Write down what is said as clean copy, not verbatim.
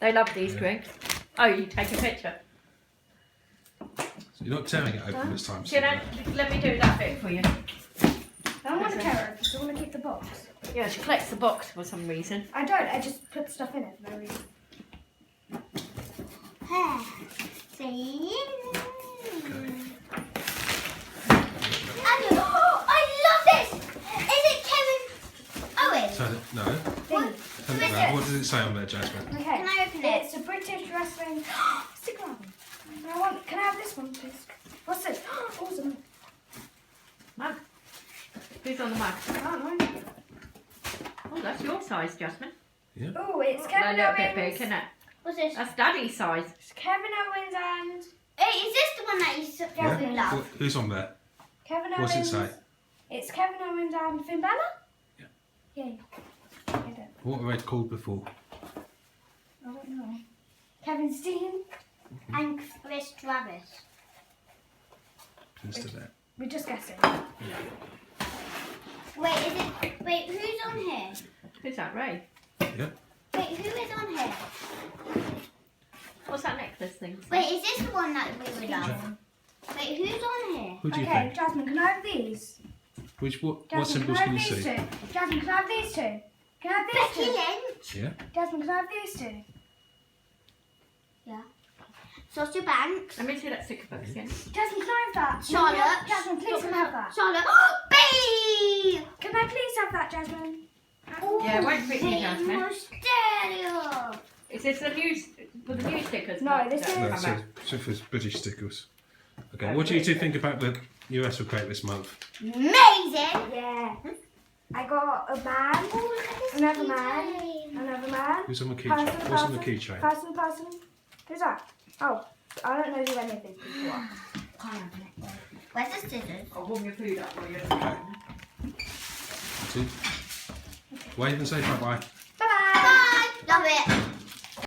They love these drinks. Oh, you take a picture. So you're not tearing it open this time. Let me do that bit for you. I don't want to tear it. I want to keep the box. Yeah, she collects the box for some reason. I don't. I just put stuff in it for no reason. See? Okay. I love this! Is it Kevin Owens? No. Thing. Turn it around. What does it say on there, Jasmine? Okay. Can I open it? It's a British wrestling sticker album. Can I have this one, please? What's this? Awesome. Mug. Who's on the mug? I don't know. Oh, that's your size, Jasmine. Yeah. Oh, it's A Kevin little Owens. bit big, isn't it? What's this? That's Daddy's size. It's Kevin Owens and Hey, is this the one that you really Yeah. love? Who's on there? Kevin What's it Owens. say? It's Kevin Owens and Finn Balor? Yeah. Yeah. I don't. What were they called before? I don't know. Kevin Steen. And Chris Travis. Instead of that. We're just guessing. Wait, who's on here? Who's that, Ray? Yeah. Wait, who is on here? What's that necklace thing? Wait, is this the one that we would love? Wait, who's on here? Who do you Okay, think? Jasmine, can I have these? What Jasmine, symbols can I can have you these see? two? Jasmine, can I have these two? Can I have Becky these two? Lynch. Yeah. Jasmine, can I have these two? Yeah. Sasha Banks. Let me see that sticker book again. Jasmine, can I have that? Charlotte. Jasmine, please can I have that? Charlotte. Babe! Can I please have that, Jasmine? Yeah, it won't fit you, Jasmine. Stereo. Is this the new, for the new stickers? No, this that is- No, come out? so for British stickers. Okay, what do you two think about the new Wrestlecrate this month? Amazing. Yeah. I got a man, another man, another man. Who's on the keychain? What's on the keychain? Person. Who's that? Oh, I don't know who any of these people are. Where's the scissors? I'll warm your food up for you. Okay. Two. Wave and say bye-bye. Bye-bye. Bye. Love it.